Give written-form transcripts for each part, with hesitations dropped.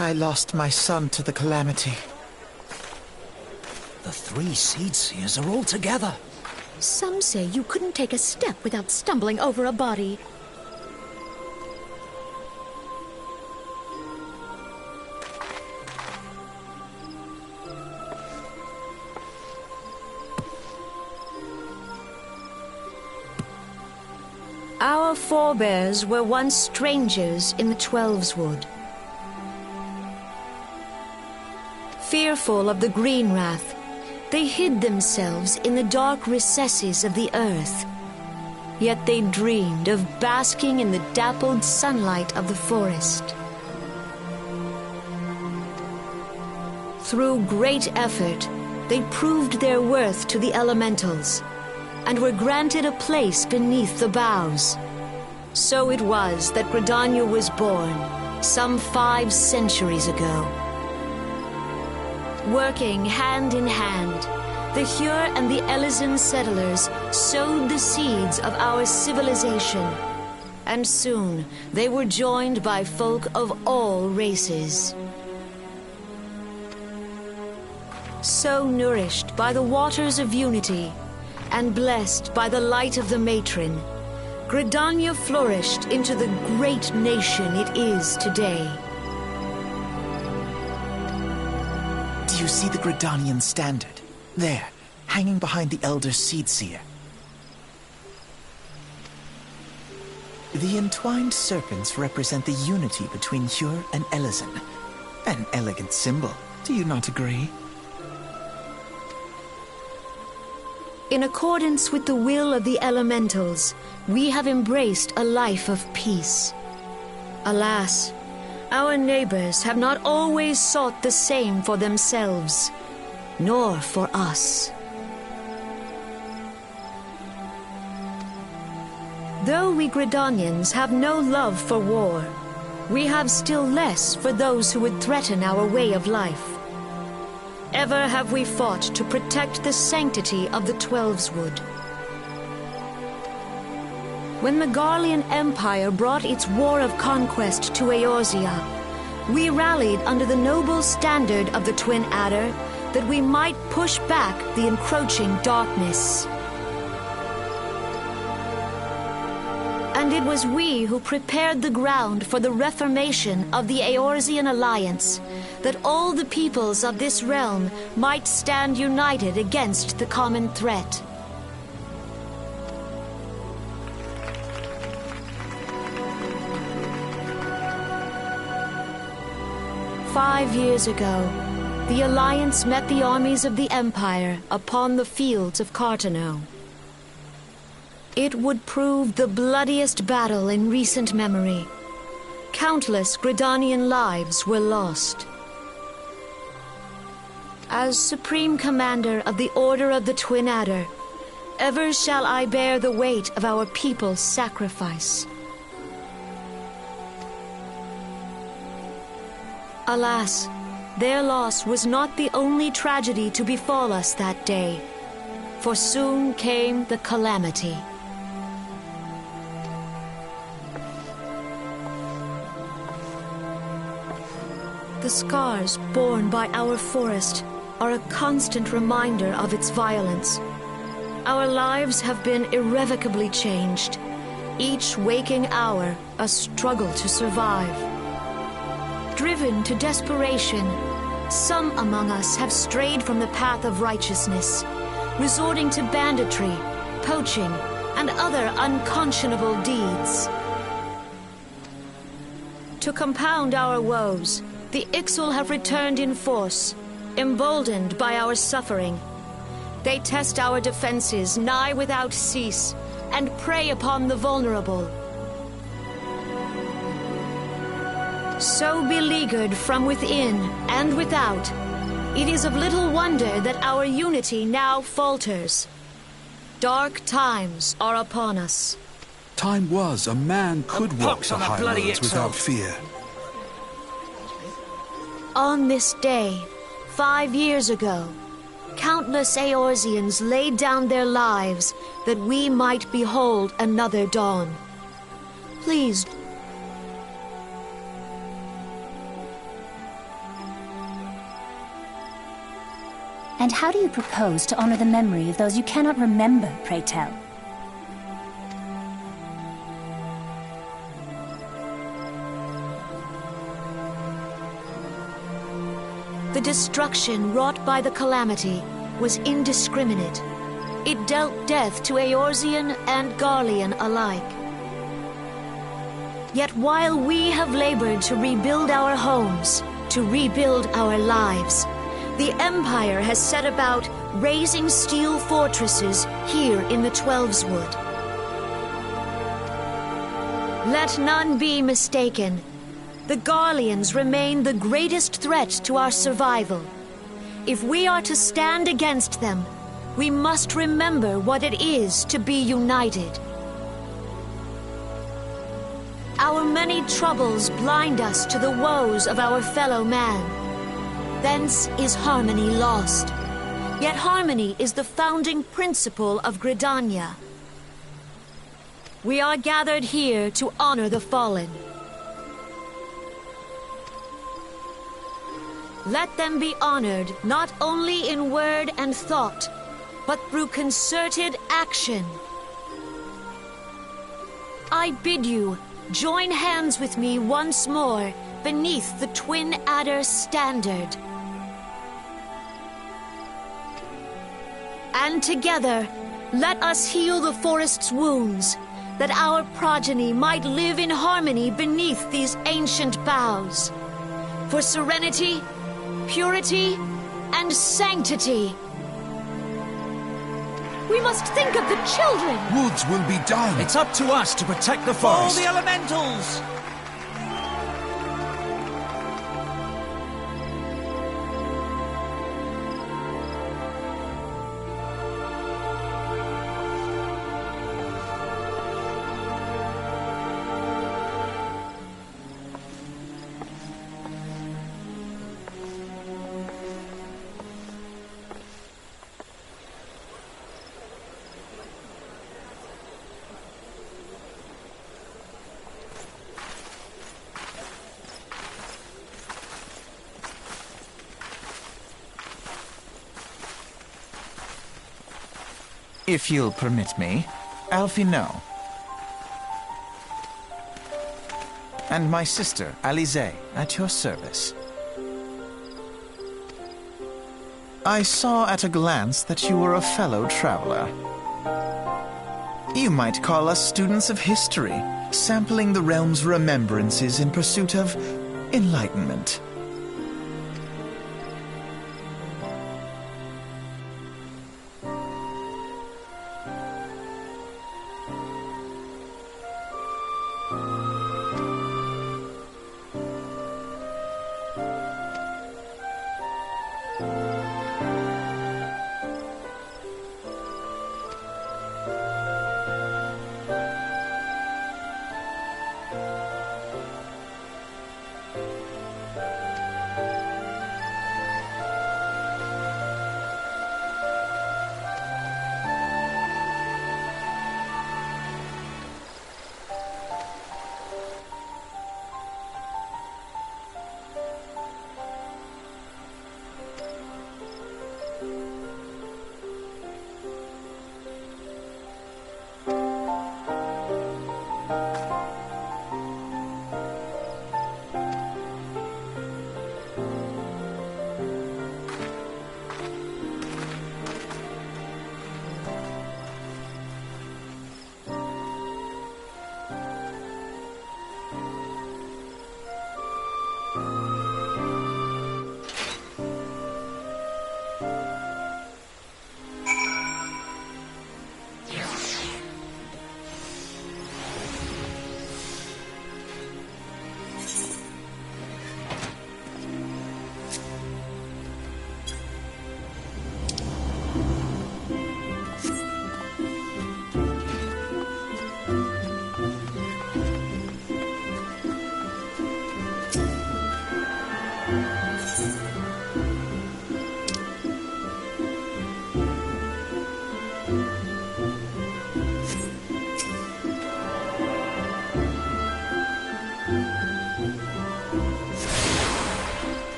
I lost my son to the calamity. The 3 Seedseers are all together. Some say you couldn't take a step without stumbling over a body. Our forebears were once strangers in the Twelveswood. Fearful of the Green Wrath, they hid themselves in the dark recesses of the earth. Yet they dreamed of basking in the dappled sunlight of the forest. Through great effort, they proved their worth to the elementals, and were granted a place beneath the boughs. So it was that Gridania was born, some 5 centuries ago. Working hand in hand, the Hyur and the Elysian settlers sowed the seeds of our civilization, and soon they were joined by folk of all races. So nourished by the waters of unity, and blessed by the light of the matron, Gridania flourished into the great nation it is today. Do you see the Gridanian standard? There, hanging behind the Elder Seedseer. The entwined serpents represent the unity between Hyur and Elysian. An elegant symbol, Do you not agree? In accordance with the will of the elementals, we have embraced a life of peace. Alas, our neighbors have not always sought the same for themselves, nor for us. Though we Gridanians have no love for war, we have still less for those who would threaten our way of life. Ever have we fought to protect the sanctity of the Twelveswood. When the Garlean Empire brought its war of conquest to Eorzea, we rallied under the noble standard of the Twin Adder that we might push back the encroaching darkness. And it was we who prepared the ground for the reformation of the Eorzean Alliance, that all the peoples of this realm might stand united against the common threat. "5 years ago, the Alliance met the armies of the Empire upon the fields of Cartano. It would prove the bloodiest battle in recent memory. Countless Gridanian lives were lost. As Supreme Commander of the Order of the Twin Adder, ever shall I bear the weight of our people's sacrifice. Alas, their loss was not the only tragedy to befall us that day, for soon came the calamity. The scars borne by our forest are a constant reminder of its violence. Our lives have been irrevocably changed, each waking hour a struggle to survive. Driven to desperation, some among us have strayed from the path of righteousness, resorting to banditry, poaching, and other unconscionable deeds. To compound our woes, the Ixal have returned in force, emboldened by our suffering. They test our defenses nigh without cease, and prey upon the vulnerable. So beleaguered from within and without, it is of little wonder that our unity now falters. Dark times are upon us. Time was a man could walk the highroads without fear. On this day, 5 years ago, countless Eorzeans laid down their lives that we might behold another dawn. Please. And how do you propose to honor the memory of those you cannot remember, pray tell? The destruction wrought by the calamity was indiscriminate. It dealt death to Eorzean and Garlean alike. Yet while we have labored to rebuild our homes, to rebuild our lives, the Empire has set about raising steel fortresses here in the Twelveswood. Let none be mistaken. The Garleans remain the greatest threat to our survival. If we are to stand against them, we must remember what it is to be united. Our many troubles blind us to the woes of our fellow man. Thence is harmony lost. Yet harmony is the founding principle of Gridania. We are gathered here to honor the fallen. Let them be honored not only in word and thought, but through concerted action. I bid you join hands with me once more beneath the Twin Adder standard. And together, let us heal the forest's wounds, that our progeny might live in harmony beneath these ancient boughs. For serenity purity, and sanctity. We must think of the children! Woods will be done. It's up to us to protect the All forest. the elementals! If you'll permit me, Alfie no. And my sister, Alize, at your service. I saw at a glance that you were a fellow traveler. You might call us students of history, sampling the realm's remembrances in pursuit of enlightenment.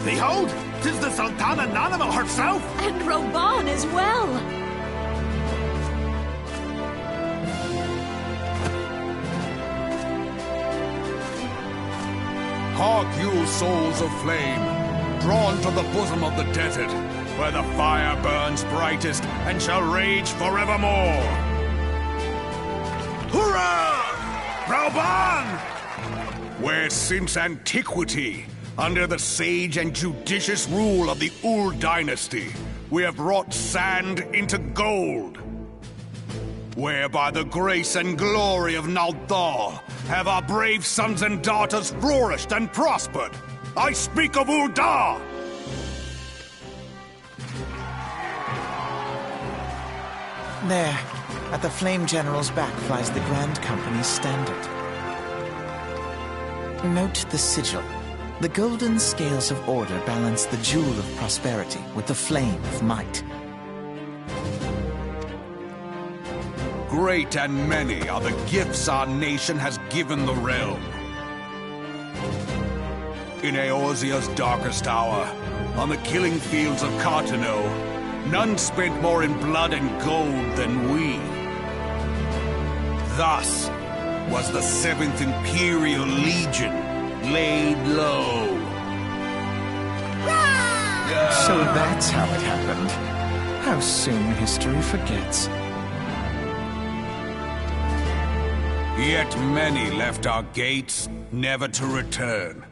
Behold, 'tis the Sultana Nanima herself! And Roban as well! Hark you, souls of flame, drawn to the bosom of the desert, where the fire burns brightest and shall rage forevermore. Hurrah! Roban! Where since antiquity, under the sage and judicious rule of the Ur dynasty, we have wrought sand into gold. Where by the grace and glory of Naldar have our brave sons and daughters flourished and prospered. I speak of Ul'dah! There, at the Flame General's back flies the Grand Company's standard. Note the sigil. The golden scales of order balance the jewel of prosperity with the flame of might. Great and many are the gifts our nation has given the realm. In Eorzea's darkest hour, on the killing fields of Cartano, none spent more in blood and gold than we. Thus was the 7th Imperial Legion laid low. So that's how it happened. How soon history forgets. Yet many left our gates, never to return.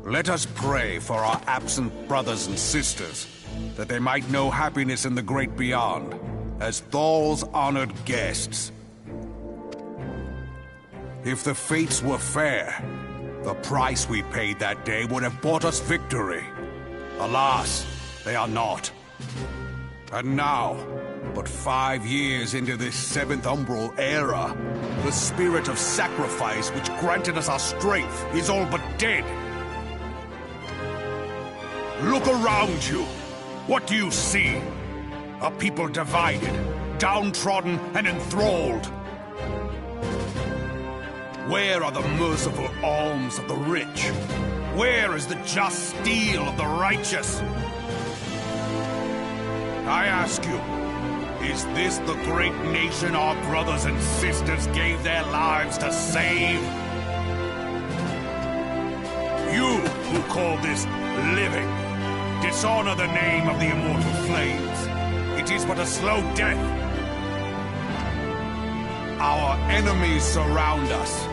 Let us pray for our absent brothers and sisters, that they might know happiness in the great beyond, as Thal's honored guests. If the fates were fair, the price we paid that day would have bought us victory. Alas, they are not. And now, but 5 years into this 7th Umbral era, the spirit of sacrifice which granted us our strength is all but dead. Look around you. What do you see? A people divided, downtrodden, and enthralled. Where are the merciful alms of the rich? Where is the just steel of the righteous? I ask you, is this the great nation our brothers and sisters gave their lives to save? You who call this living, dishonor the name of the immortal flames. It is but a slow death. Our enemies surround us.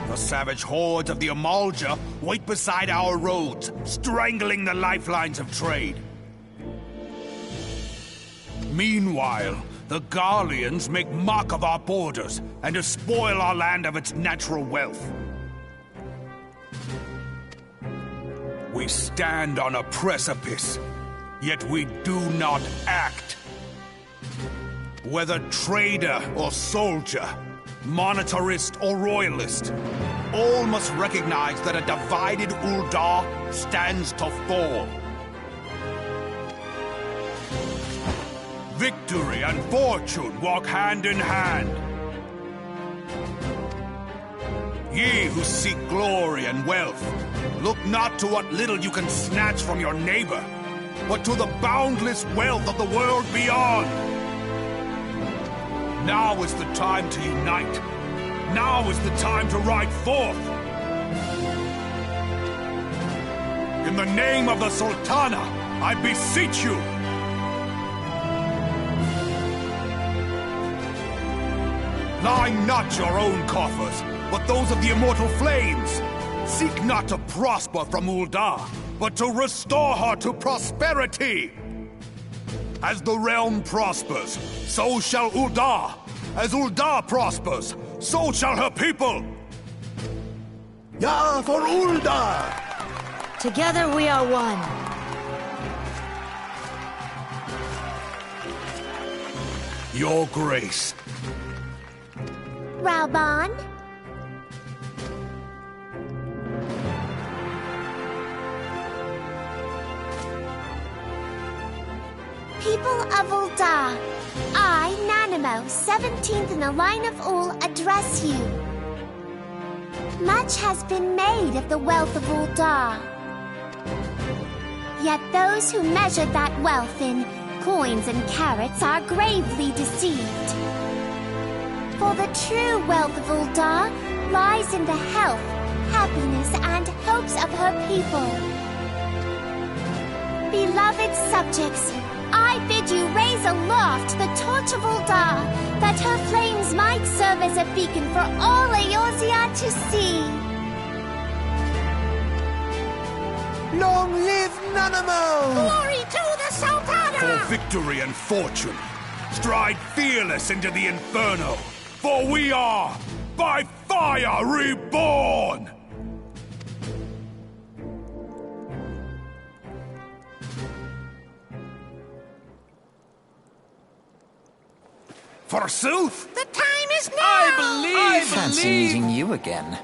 The savage hordes of the Amalja wait beside our roads, strangling the lifelines of trade. Meanwhile, the Garleans make mock of our borders and despoil our land of its natural wealth. We stand on a precipice, yet we do not act. Whether trader or soldier, monetarist or royalist, all must recognize that a divided Ul'dah stands to fall. Victory and fortune walk hand in hand. Ye who seek glory and wealth, look not to what little you can snatch from your neighbor, but to the boundless wealth of the world beyond. Now is the time to unite. Now is the time to ride forth. In the name of the Sultana, I beseech you. Line not your own coffers, but those of the immortal flames. Seek not to prosper from Ul'dah, but to restore her to prosperity. As the realm prospers, so shall Ul'dah. As Ul'dah prospers, so shall her people. Ja, for Ul'dah! Together we are one. Your Grace. Raoban? People of Ul'dah, I, Nanamo, 17th in the line of Ul, address you. Much has been made of the wealth of Ul'dah. Yet those who measure that wealth in coins and carats are gravely deceived. For the true wealth of Ul'dah lies in the health, happiness, and hopes of her people. Beloved subjects, I bid you raise aloft the torch of Ul'dah, that her flames might serve as a beacon for all Eorzea to see. Long live Nanamo! Glory to the Sultana! For victory and fortune, stride fearless into the inferno, for we are, by fire, reborn! Forsooth! The time is now! I believe! Fancy meeting you again.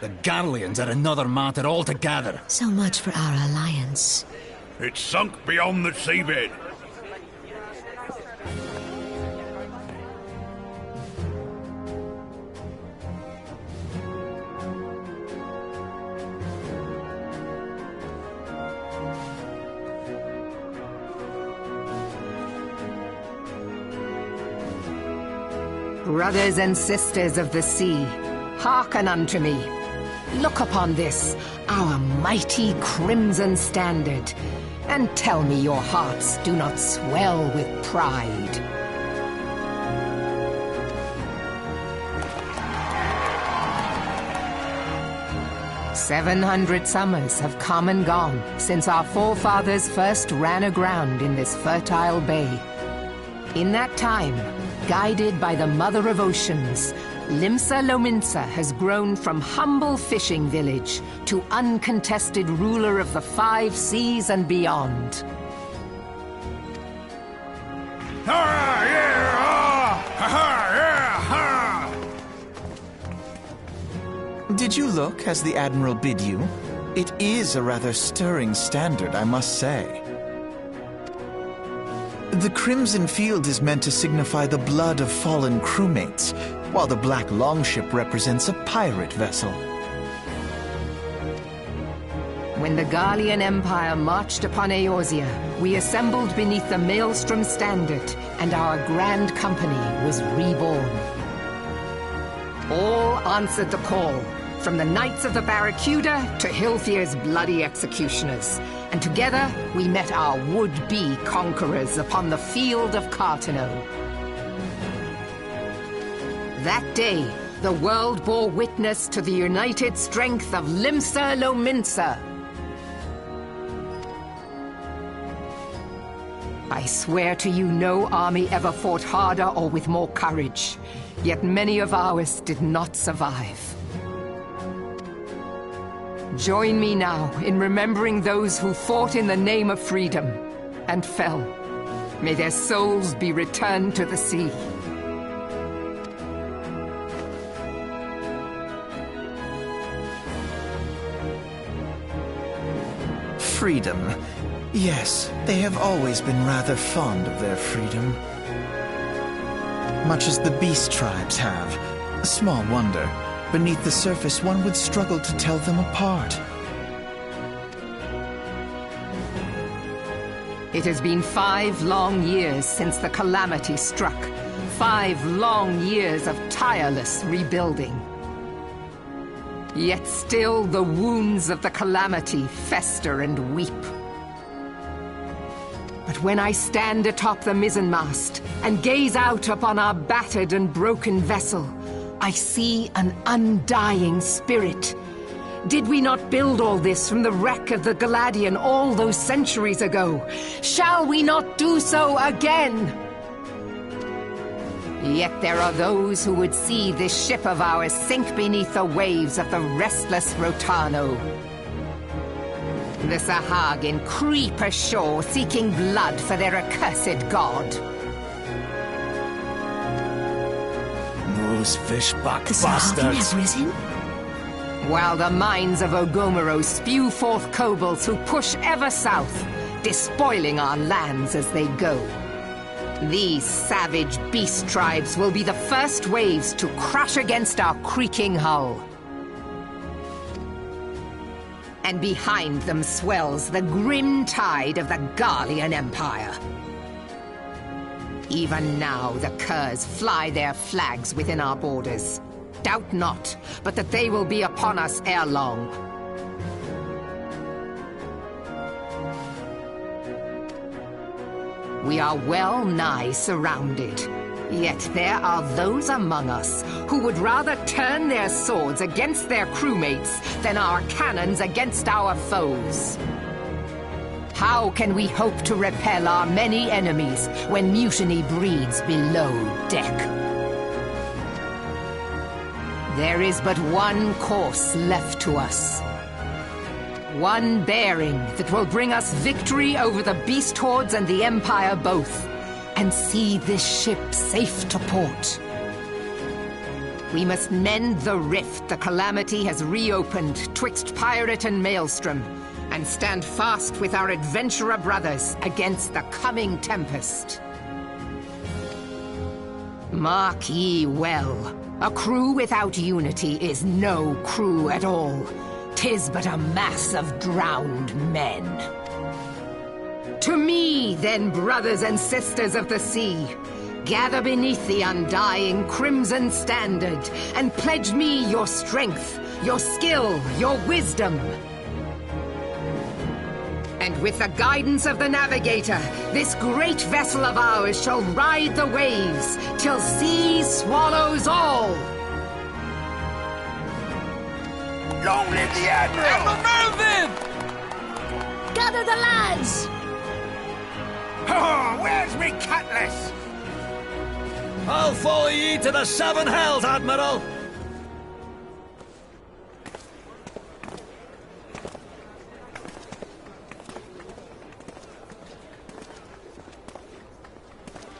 The Garleans are another matter altogether. So much for our alliance. It's sunk beyond the seabed. Brothers and sisters of the sea, hearken unto me. Look upon this, our mighty crimson standard, and tell me your hearts do not swell with pride. "700 summers have come and gone since our forefathers first ran aground in this fertile bay. In that time, guided by the Mother of Oceans, Limsa Lominsa has grown from humble fishing village to uncontested ruler of the 5 seas and beyond. Did you look as the Admiral bid you? It is a rather stirring standard, I must say. The crimson field is meant to signify the blood of fallen crewmates, while the black longship represents a pirate vessel. When the Garlean Empire marched upon Eorzea, we assembled beneath the Maelstrom standard, and our grand company was reborn. All answered the call, from the Knights of the Barracuda to Hilfir's bloody executioners, and together we met our would-be conquerors upon the field of Cartano. That day, the world bore witness to the united strength of Limsa Lominsa. I swear to you, no army ever fought harder or with more courage, yet many of ours did not survive. Join me now in remembering those who fought in the name of freedom and fell. May their souls be returned to the sea. Freedom. Yes, they have always been rather fond of their freedom. Much as the beast tribes have. Small wonder. Beneath the surface, one would struggle to tell them apart. It has been 5 long years since the calamity struck. 5 long years of tireless rebuilding. Yet still the wounds of the calamity fester and weep. But when I stand atop the mizzenmast and gaze out upon our battered and broken vessel, I see an undying spirit. Did we not build all this from the wreck of the Galadian all those centuries ago? Shall we not do so again? Yet there are those who would see this ship of ours sink beneath the waves of the restless Rotano. The Sahagin creep ashore seeking blood for their accursed god. Those fishback The Sahagin bastards. have risen? While the mines of Ogomero spew forth kobolds who push ever south, despoiling our lands as they go. These savage beast tribes will be the first waves to crash against our creaking hull. And behind them swells the grim tide of the Garlean Empire. Even now the curs fly their flags within our borders. Doubt not, but that they will be upon us ere long. We are well nigh surrounded. Yet there are those among us who would rather turn their swords against their crewmates than our cannons against our foes. How can we hope to repel our many enemies when mutiny breeds below deck? There is but one course left to us. One bearing that will bring us victory over the beast hordes and the Empire both, and see this ship safe to port. We must mend the rift the calamity has reopened twixt pirate and maelstrom, and stand fast with our adventurer brothers against the coming tempest. Mark ye well, a crew without unity is no crew at all. 'Tis but a mass of drowned men. To me, then, brothers and sisters of the sea, gather beneath the undying crimson standard, and pledge me your strength, your skill, your wisdom. And with the guidance of the navigator, this great vessel of ours shall ride the waves till sea swallows all. Long live the Admiral! Admiral Melvin! Gather the lads! Oh, where's me cutlass? I'll follow ye to the seven hells, Admiral!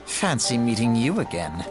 Fancy meeting you again.